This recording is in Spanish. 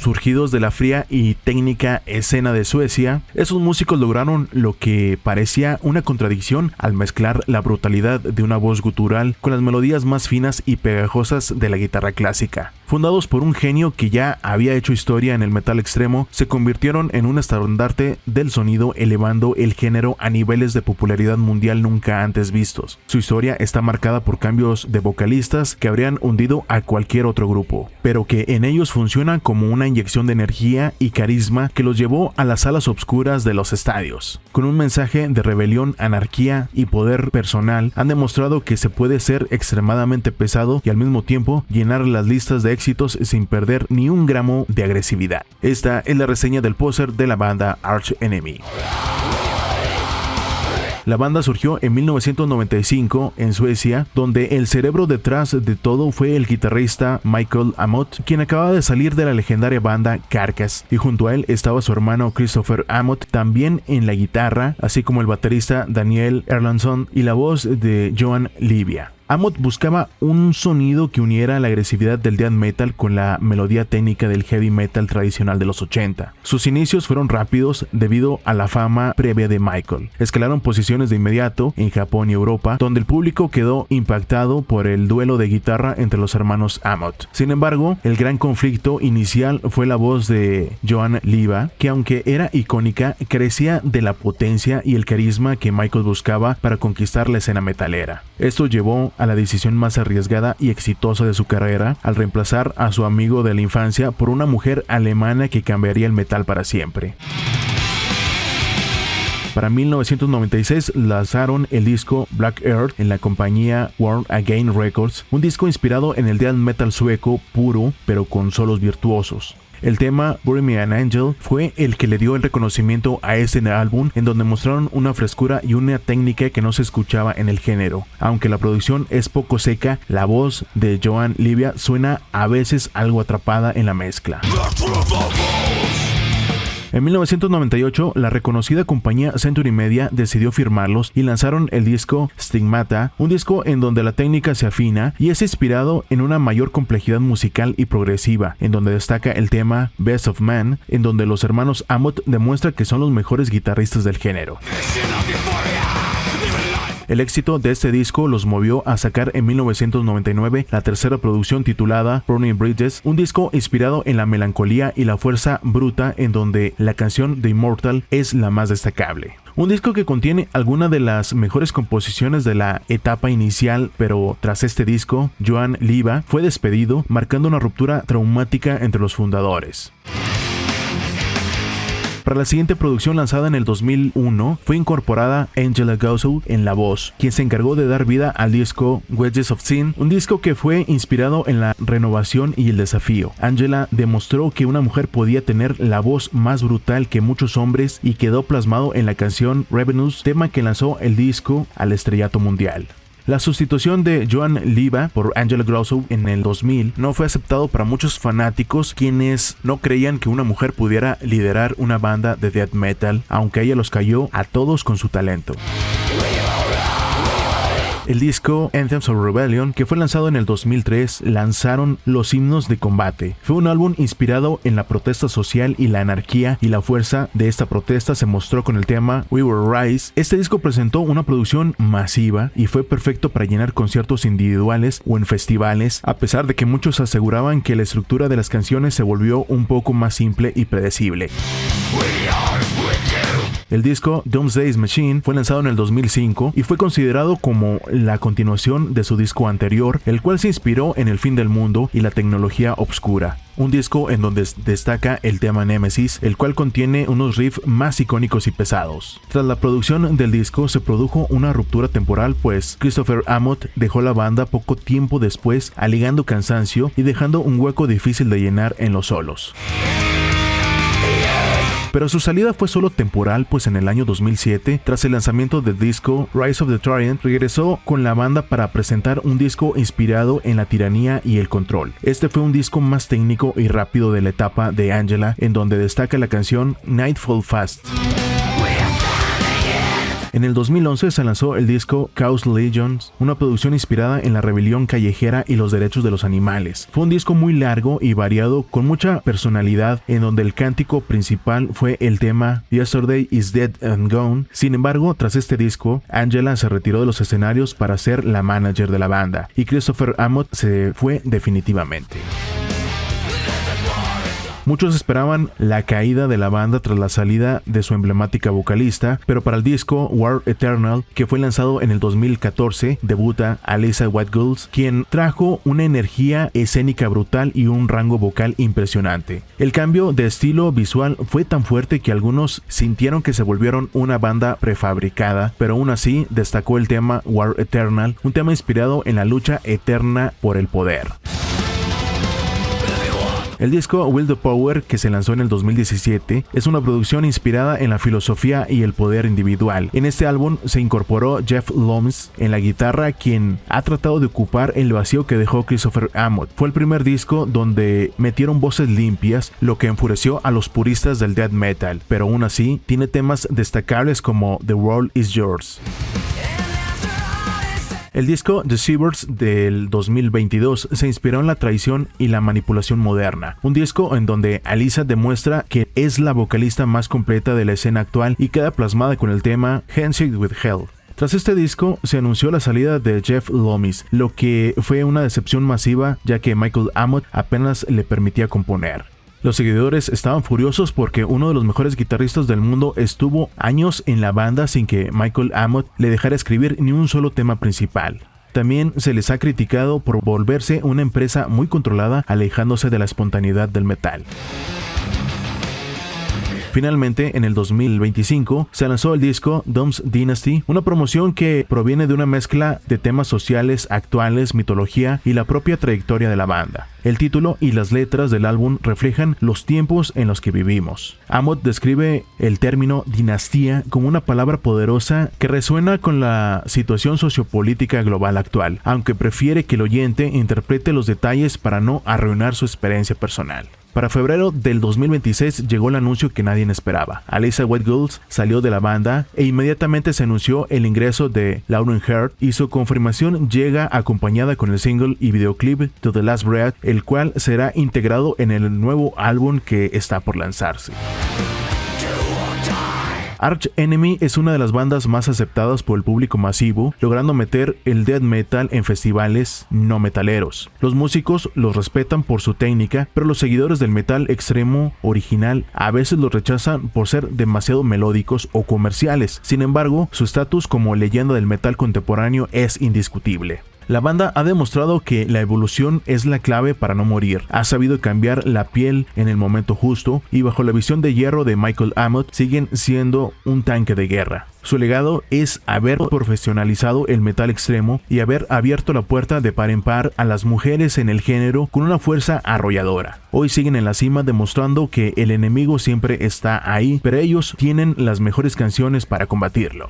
surgidos de la fría y técnica escena de Suecia, esos músicos lograron lo que parecía una contradicción al mezclar la brutalidad de una voz gutural con las melodías más finas y pegajosas de la guitarra clásica. Fundados por un genio que ya había hecho historia en el metal extremo, se convirtieron en un estandarte del sonido, elevando el género a niveles de popularidad mundial nunca antes vistos. Su historia está marcada por cambios de vocalistas que habrían hundido a cualquier otro grupo, pero que en ellos funcionan como una inyección de energía y carisma que los llevó a las salas obscuras de los estadios. Con un mensaje de rebelión, anarquía y poder personal, han demostrado que se puede ser extremadamente pesado y al mismo tiempo llenar las listas de éxitos sin perder ni un gramo de agresividad. Esta es la reseña del póster de la banda Arch Enemy. La banda surgió en 1995 en Suecia, donde el cerebro detrás de todo fue el guitarrista Michael Amott, quien acababa de salir de la legendaria banda Carcass, y junto a él estaba su hermano Christopher Amott, también en la guitarra, así como el baterista Daniel Erlandsson y la voz de Johan Livia. Amott buscaba un sonido que uniera la agresividad del death metal con la melodía técnica del heavy metal tradicional de los 80. Sus inicios fueron rápidos debido a la fama previa de Michael. Escalaron posiciones de inmediato en Japón y Europa, donde el público quedó impactado por el duelo de guitarra entre los hermanos Amott. Sin embargo, el gran conflicto inicial fue la voz de Johan Livia, que aunque era icónica, carecía de la potencia y el carisma que Michael buscaba para conquistar la escena metalera. Esto llevó a la decisión más arriesgada y exitosa de su carrera, al reemplazar a su amigo de la infancia por una mujer alemana que cambiaría el metal para siempre. Para 1996 lanzaron el disco Black Earth en la compañía World Again Records, un disco inspirado en el death metal sueco puro, pero con solos virtuosos. El tema Bury Me an Angel fue el que le dio el reconocimiento a este álbum, en donde mostraron una frescura y una técnica que no se escuchaba en el género. Aunque la producción es poco seca, la voz de Johan Livia suena a veces algo atrapada en la mezcla. En 1998, la reconocida compañía Century Media decidió firmarlos y lanzaron el disco Stigmata, un disco en donde la técnica se afina y es inspirado en una mayor complejidad musical y progresiva, en donde destaca el tema Best of Man, en donde los hermanos Amott demuestran que son los mejores guitarristas del género. El éxito de este disco los movió a sacar en 1999 la tercera producción titulada Burning Bridges, un disco inspirado en la melancolía y la fuerza bruta, en donde la canción The Immortal es la más destacable. Un disco que contiene algunas de las mejores composiciones de la etapa inicial, pero tras este disco, Johan Livia fue despedido, marcando una ruptura traumática entre los fundadores. Para la siguiente producción, lanzada en el 2001, fue incorporada Angela Gossow en la voz, quien se encargó de dar vida al disco Wedges of Sin, un disco que fue inspirado en la renovación y el desafío. Angela demostró que una mujer podía tener la voz más brutal que muchos hombres y quedó plasmado en la canción Revenues, tema que lanzó el disco al estrellato mundial. La sustitución de Johan Livia por Angela Gossow en el 2000 no fue aceptado para muchos fanáticos, quienes no creían que una mujer pudiera liderar una banda de death metal, aunque ella los cayó a todos con su talento. El disco Anthems of Rebellion, que fue lanzado en el 2003, lanzaron los himnos de combate. Fue un álbum inspirado en la protesta social y la anarquía, y la fuerza de esta protesta se mostró con el tema We Will Rise. Este disco presentó una producción masiva y fue perfecto para llenar conciertos individuales o en festivales, a pesar de que muchos aseguraban que la estructura de las canciones se volvió un poco más simple y predecible. El disco Doomsday's Machine fue lanzado en el 2005 y fue considerado como la continuación de su disco anterior, el cual se inspiró en el fin del mundo y la tecnología obscura. Un disco en donde destaca el tema Nemesis, el cual contiene unos riffs más icónicos y pesados. Tras la producción del disco se produjo una ruptura temporal, pues Christopher Amott dejó la banda poco tiempo después, alegando cansancio y dejando un hueco difícil de llenar en los solos. Pero su salida fue solo temporal, pues en el año 2007, tras el lanzamiento del disco Rise of the Tyrant, regresó con la banda para presentar un disco inspirado en la tiranía y el control. Este fue un disco más técnico y rápido de la etapa de Angela, en donde destaca la canción Nightfall Fast. En el 2011 se lanzó el disco Chaos Legions, una producción inspirada en la rebelión callejera y los derechos de los animales. Fue un disco muy largo y variado, con mucha personalidad, en donde el cántico principal fue el tema Yesterday is Dead and Gone. Sin embargo, tras este disco, Angela se retiró de los escenarios para ser la manager de la banda, y Christopher Amott se fue definitivamente. Muchos esperaban la caída de la banda tras la salida de su emblemática vocalista, pero para el disco War Eternal, que fue lanzado en el 2014, debuta Alissa White-Gulls, quien trajo una energía escénica brutal y un rango vocal impresionante. El cambio de estilo visual fue tan fuerte que algunos sintieron que se volvieron una banda prefabricada, pero aún así destacó el tema War Eternal, un tema inspirado en la lucha eterna por el poder. El disco Will the Power, que se lanzó en el 2017, es una producción inspirada en la filosofía y el poder individual. En este álbum se incorporó Jeff Loomis en la guitarra, quien ha tratado de ocupar el vacío que dejó Christopher Amott. Fue el primer disco donde metieron voces limpias, lo que enfureció a los puristas del death metal, pero aún así tiene temas destacables como The World Is Yours. El disco Deceivers del 2022 se inspiró en la traición y la manipulación moderna, un disco en donde Alissa demuestra que es la vocalista más completa de la escena actual y queda plasmada con el tema Handshake with Hell. Tras este disco se anunció la salida de Jeff Loomis, lo que fue una decepción masiva, ya que Michael Amott apenas le permitía componer. Los seguidores estaban furiosos porque uno de los mejores guitarristas del mundo estuvo años en la banda sin que Michael Amott le dejara escribir ni un solo tema principal. También se les ha criticado por volverse una empresa muy controlada, alejándose de la espontaneidad del metal. Finalmente, en el 2025, se lanzó el disco Doom's Dynasty, una promoción que proviene de una mezcla de temas sociales, actuales, mitología y la propia trayectoria de la banda. El título y las letras del álbum reflejan los tiempos en los que vivimos. Amott describe el término dinastía como una palabra poderosa que resuena con la situación sociopolítica global actual, aunque prefiere que el oyente interprete los detalles para no arruinar su experiencia personal. Para febrero del 2026 llegó el anuncio que nadie esperaba. Alissa White-Gulls salió de la banda e inmediatamente se anunció el ingreso de Lauren Heard, y su confirmación llega acompañada con el single y videoclip To The Last Breath, el cual será integrado en el nuevo álbum que está por lanzarse. Arch Enemy es una de las bandas más aceptadas por el público masivo, logrando meter el death metal en festivales no metaleros. Los músicos los respetan por su técnica, pero los seguidores del metal extremo original a veces los rechazan por ser demasiado melódicos o comerciales. Sin embargo, su estatus como leyenda del metal contemporáneo es indiscutible. La banda ha demostrado que la evolución es la clave para no morir. Ha sabido cambiar la piel en el momento justo, y bajo la visión de hierro de Michael Amott siguen siendo un tanque de guerra. Su legado es haber profesionalizado el metal extremo y haber abierto la puerta de par en par a las mujeres en el género con una fuerza arrolladora. Hoy siguen en la cima, demostrando que el enemigo siempre está ahí, pero ellos tienen las mejores canciones para combatirlo.